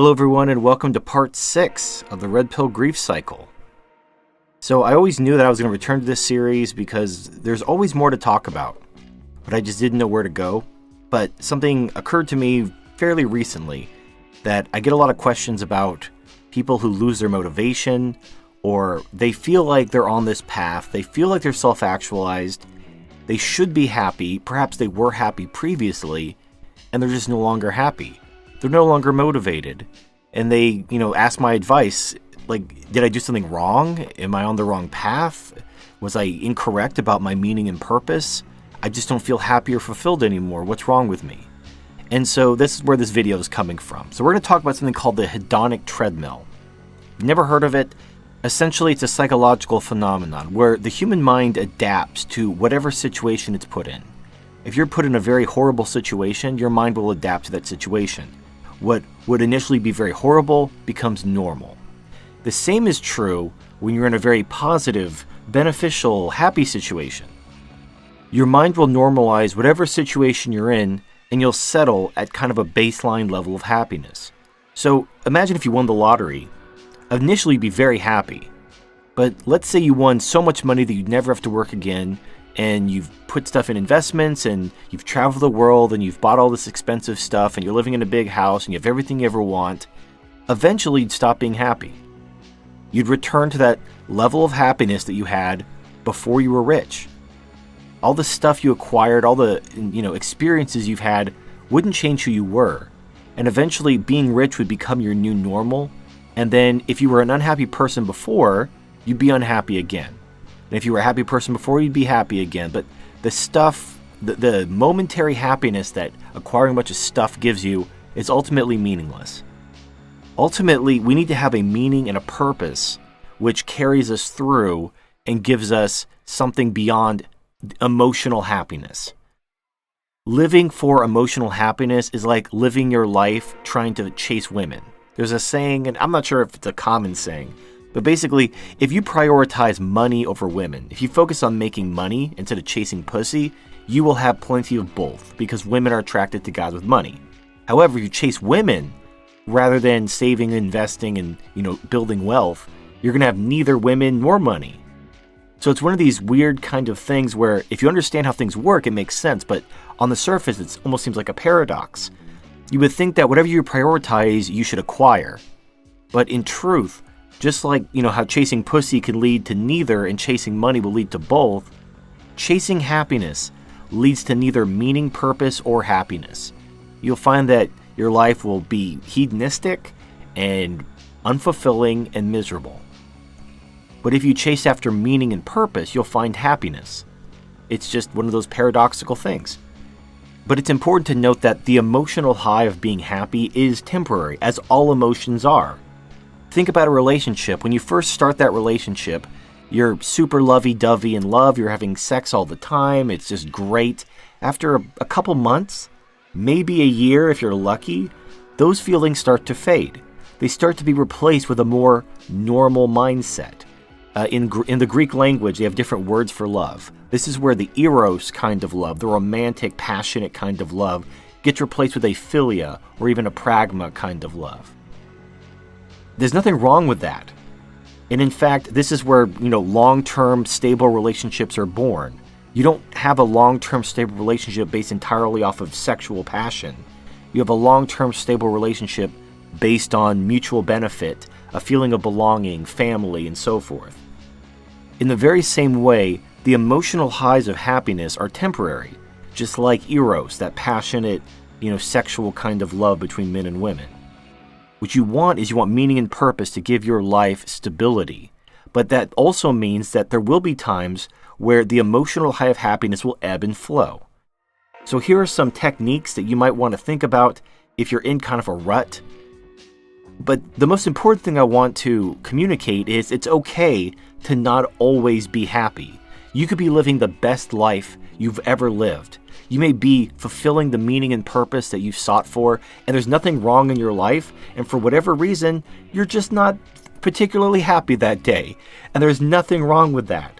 Hello everyone and welcome to part 6 of the Redpill grief cycle. So I always knew that I was going to return to this series because there's always more to talk about, but I just didn't know where to go. But something occurred to me fairly recently that I get a lot of questions about people who lose their motivation, or they feel like they're on this path, they feel like they're self-actualized, they should be happy, perhaps they were happy previously, and they're just no longer happy. They're no longer motivated. And they, ask my advice, like, did I do something wrong? Am I on the wrong path? Was I incorrect about my meaning and purpose? I just don't feel happy or fulfilled anymore. What's wrong with me? And so this is where this video is coming from. So we're going to talk about something called the hedonic treadmill. Never heard of it? Essentially, it's a psychological phenomenon where the human mind adapts to whatever situation it's put in. If you're put in a very horrible situation, your mind will adapt to that situation. What would initially be very horrible becomes normal. The same is true when you're in a very positive, beneficial, happy situation. Your mind will normalize whatever situation you're in, and you'll settle at kind of a baseline level of happiness. So imagine if you won the lottery. Initially, you'd be very happy. But let's say you won so much money that you'd never have to work again, and you've put stuff in investments, and you've traveled the world, and you've bought all this expensive stuff, and you're living in a big house, and you have everything you ever want. Eventually, you'd stop being happy. You'd return to that level of happiness that you had before you were rich. All the stuff you acquired, all the experiences you've had wouldn't change who you were. And eventually, being rich would become your new normal. And then, if you were an unhappy person before, you'd be unhappy again. And if you were a happy person before, you'd be happy again. But the stuff, the momentary happiness that acquiring a bunch of stuff gives you is ultimately meaningless. Ultimately, we need to have a meaning and a purpose which carries us through and gives us something beyond emotional happiness. Living for emotional happiness is like living your life trying to chase women. There's a saying, and I'm not sure if it's a common saying, but basically, if you prioritize money over women, if you focus on making money instead of chasing pussy, you will have plenty of both, because women are attracted to guys with money. However, if you chase women, rather than saving, investing, and building wealth, you're going to have neither women nor money. So it's one of these weird kind of things where if you understand how things work, it makes sense, but on the surface, it almost seems like a paradox. You would think that whatever you prioritize, you should acquire. But in truth, just like, how chasing pussy can lead to neither and chasing money will lead to both, chasing happiness leads to neither meaning, purpose, or happiness. You'll find that your life will be hedonistic and unfulfilling and miserable. But if you chase after meaning and purpose, you'll find happiness. It's just one of those paradoxical things. But it's important to note that the emotional high of being happy is temporary, as all emotions are. Think about a relationship. When you first start that relationship, you're super lovey-dovey in love, you're having sex all the time, it's just great. After a couple months, maybe a year if you're lucky, those feelings start to fade. They start to be replaced with a more normal mindset. In the Greek language, they have different words for love. This is where the eros kind of love, the romantic, passionate kind of love, gets replaced with a philia or even a pragma kind of love. There's nothing wrong with that. And in fact, this is where, long-term stable relationships are born. You don't have a long-term stable relationship based entirely off of sexual passion. You have a long-term stable relationship based on mutual benefit, a feeling of belonging, family, and so forth. In the very same way, the emotional highs of happiness are temporary, just like eros, that passionate, sexual kind of love between men and women. What you want is meaning and purpose to give your life stability. But that also means that there will be times where the emotional high of happiness will ebb and flow. So here are some techniques that you might want to think about if you're in kind of a rut. But the most important thing I want to communicate is it's okay to not always be happy. You could be living the best life you've ever lived. You may be fulfilling the meaning and purpose that you've sought for, and there's nothing wrong in your life, and for whatever reason, you're just not particularly happy that day, and there's nothing wrong with that.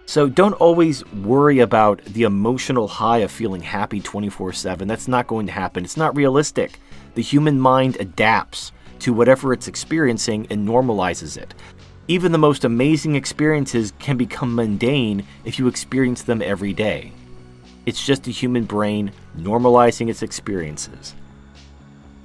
So don't always worry about the emotional high of feeling happy 24/7. That's not going to happen. It's not realistic. The human mind adapts to whatever it's experiencing and normalizes it. Even the most amazing experiences can become mundane if you experience them every day. It's just the human brain normalizing its experiences.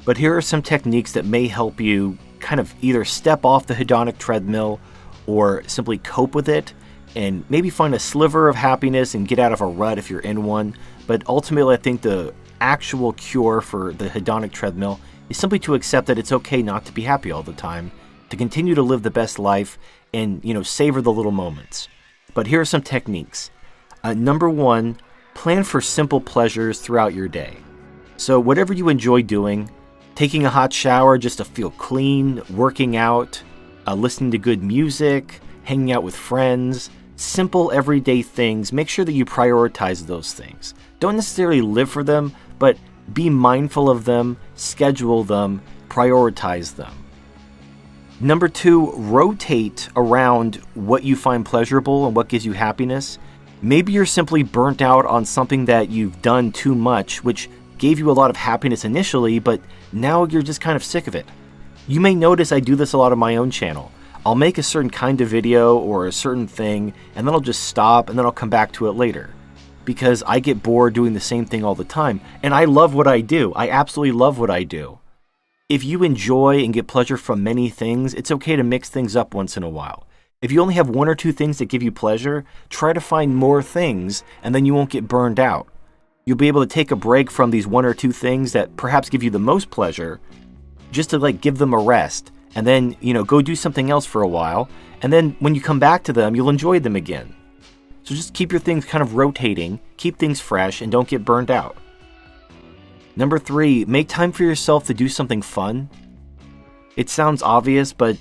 But here are some techniques that may help you kind of either step off the hedonic treadmill or simply cope with it and maybe find a sliver of happiness and get out of a rut if you're in one. But ultimately, I think the actual cure for the hedonic treadmill is simply to accept that it's okay not to be happy all the time, to continue to live the best life and, savor the little moments. But here are some techniques. Number one, plan for simple pleasures throughout your day. So whatever you enjoy doing, taking a hot shower just to feel clean, working out, listening to good music, hanging out with friends, simple everyday things, make sure that you prioritize those things. Don't necessarily live for them, but be mindful of them, schedule them, prioritize them. Number two, rotate around what you find pleasurable and what gives you happiness. Maybe you're simply burnt out on something that you've done too much, which gave you a lot of happiness initially, but now you're just kind of sick of it. You may notice I do this a lot on my own channel. I'll make a certain kind of video or a certain thing, and then I'll just stop, and then I'll come back to it later. Because I get bored doing the same thing all the time, and I love what I do. I absolutely love what I do. If you enjoy and get pleasure from many things, it's okay to mix things up once in a while. If you only have one or two things that give you pleasure, try to find more things, and then you won't get burned out. You'll be able to take a break from these one or two things that perhaps give you the most pleasure, just to give them a rest, and then, go do something else for a while, and then when you come back to them, you'll enjoy them again. So just keep your things kind of rotating, keep things fresh, and don't get burned out. Number three, make time for yourself to do something fun. It sounds obvious, but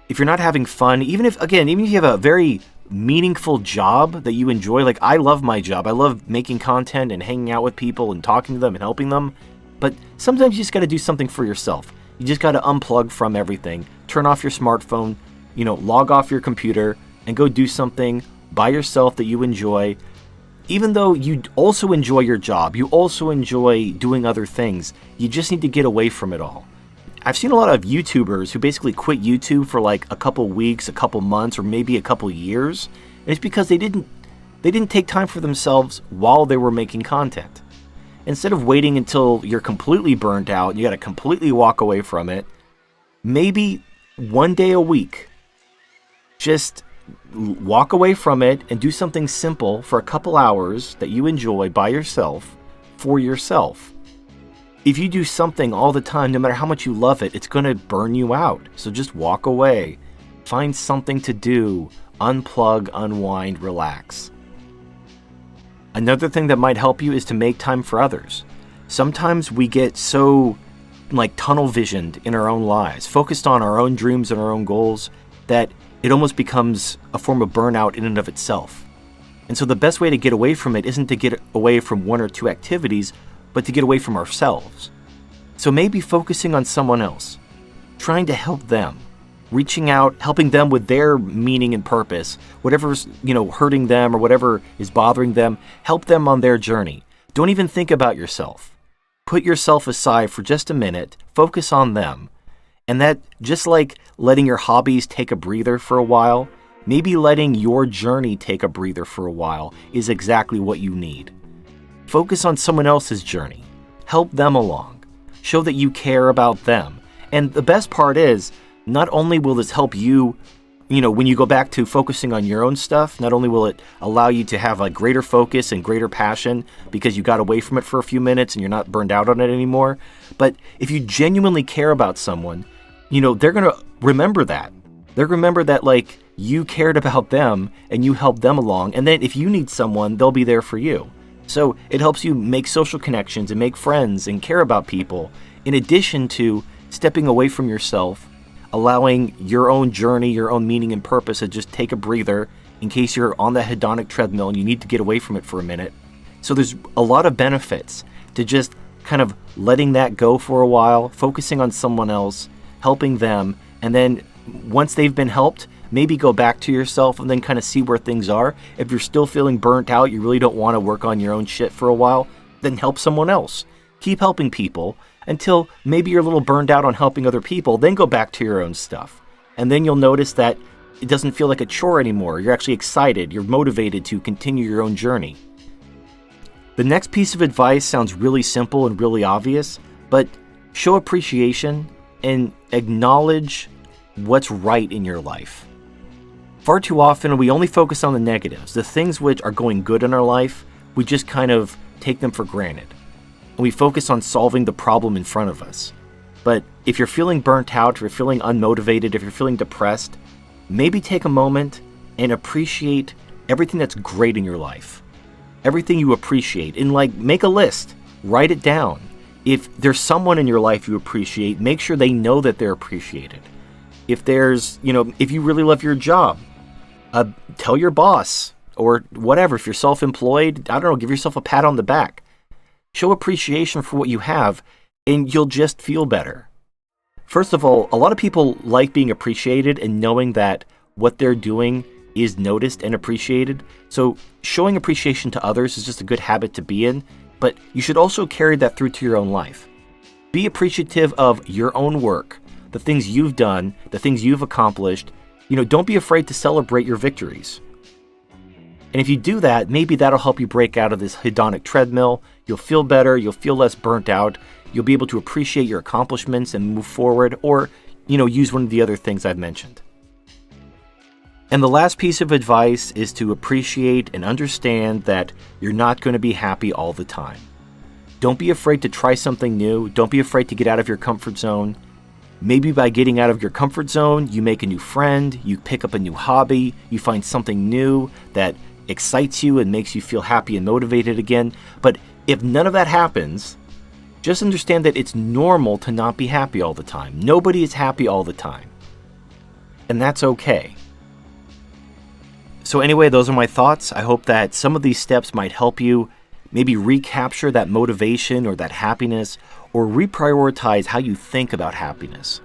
if you're not having fun, even if you have a very meaningful job that you enjoy, I love my job. I love making content and hanging out with people and talking to them and helping them. But sometimes you just got to do something for yourself. You just got to unplug from everything, turn off your smartphone, log off your computer and go do something by yourself that you enjoy. Even though you also enjoy your job, you also enjoy doing other things, you just need to get away from it all. I've seen a lot of YouTubers who basically quit YouTube for a couple weeks, a couple months, or maybe a couple years. And it's because they didn't take time for themselves while they were making content. Instead of waiting until you're completely burnt out and you got to completely walk away from it, maybe one day a week, just walk away from it and do something simple for a couple hours that you enjoy by yourself, for yourself. If you do something all the time, no matter how much you love it, it's going to burn you out. So just walk away. Find something to do. Unplug, unwind, relax. Another thing that might help you is to make time for others. Sometimes we get so tunnel visioned in our own lives, focused on our own dreams and our own goals, that it almost becomes a form of burnout in and of itself. And so the best way to get away from it isn't to get away from one or two activities, but to get away from ourselves. So maybe focusing on someone else, trying to help them, reaching out, helping them with their meaning and purpose, whatever's, hurting them or whatever is bothering them, help them on their journey. Don't even think about yourself. Put yourself aside for just a minute, focus on them. And that, just like letting your hobbies take a breather for a while, maybe letting your journey take a breather for a while is exactly what you need. Focus on someone else's journey. Help them along. Show that you care about them. And the best part is, not only will this help you, when you go back to focusing on your own stuff, not only will it allow you to have greater focus and greater passion because you got away from it for a few minutes and you're not burned out on it anymore, but if you genuinely care about someone, they're going to remember that. They're going to remember that you cared about them and you helped them along. And then if you need someone, they'll be there for you. So it helps you make social connections and make friends and care about people, in addition to stepping away from yourself, allowing your own journey, your own meaning and purpose to just take a breather in case you're on that hedonic treadmill and you need to get away from it for a minute. So there's a lot of benefits to just kind of letting that go for a while, focusing on someone else, helping them, and then once they've been helped, maybe go back to yourself and then kind of see where things are. If you're still feeling burnt out, you really don't want to work on your own shit for a while, then help someone else. Keep helping people until maybe you're a little burned out on helping other people, then go back to your own stuff. And then you'll notice that it doesn't feel like a chore anymore. You're actually excited. You're motivated to continue your own journey. The next piece of advice sounds really simple and really obvious, but show appreciation and acknowledge what's right in your life. Far too often, we only focus on the negatives. The things which are going good in our life, we just kind of take them for granted. And we focus on solving the problem in front of us. But if you're feeling burnt out, if you're feeling unmotivated, if you're feeling depressed, maybe take a moment and appreciate everything that's great in your life. Everything you appreciate. And make a list. Write it down. If there's someone in your life you appreciate, make sure they know that they're appreciated. If there's, if you really love your job, tell your boss or whatever. If you're self-employed, I don't know, give yourself a pat on the back. Show appreciation for what you have, and you'll just feel better. First of all, a lot of people like being appreciated and knowing that what they're doing is noticed and appreciated. So showing appreciation to others is just a good habit to be in, but you should also carry that through to your own life. Be appreciative of your own work, the things you've done, the things you've accomplished. Don't be afraid to celebrate your victories. And if you do that, maybe that'll help you break out of this hedonic treadmill. You'll feel better, you'll feel less burnt out, you'll be able to appreciate your accomplishments and move forward, or, use one of the other things I've mentioned. And the last piece of advice is to appreciate and understand that you're not going to be happy all the time. Don't be afraid to try something new. Don't be afraid to get out of your comfort zone. Maybe by getting out of your comfort zone, you make a new friend, you pick up a new hobby, you find something new that excites you and makes you feel happy and motivated again. But if none of that happens, just understand that it's normal to not be happy all the time. Nobody is happy all the time. And that's okay. So anyway, those are my thoughts. I hope that some of these steps might help you maybe recapture that motivation or that happiness, or reprioritize how you think about happiness.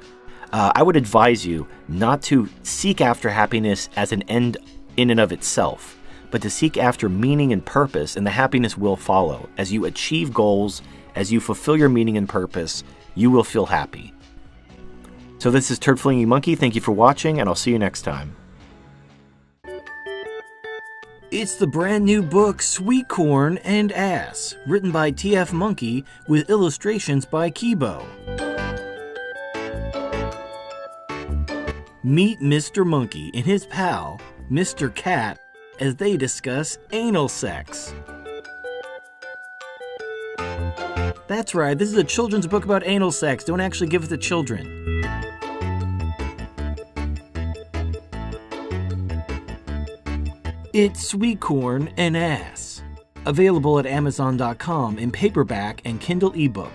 I would advise you not to seek after happiness as an end in and of itself, but to seek after meaning and purpose, and the happiness will follow. As you achieve goals, as you fulfill your meaning and purpose, you will feel happy. So this is Turd Flinging Monkey. Thank you for watching, and I'll see you next time. It's the brand new book Sweet Corn and Ass, written by TF Monkey with illustrations by Kibo. Meet Mr. Monkey and his pal, Mr. Cat, as they discuss anal sex. That's right, this is a children's book about anal sex. Don't actually give it to children. It's Sweet Corn and Ass. Available at Amazon.com in paperback and Kindle ebook.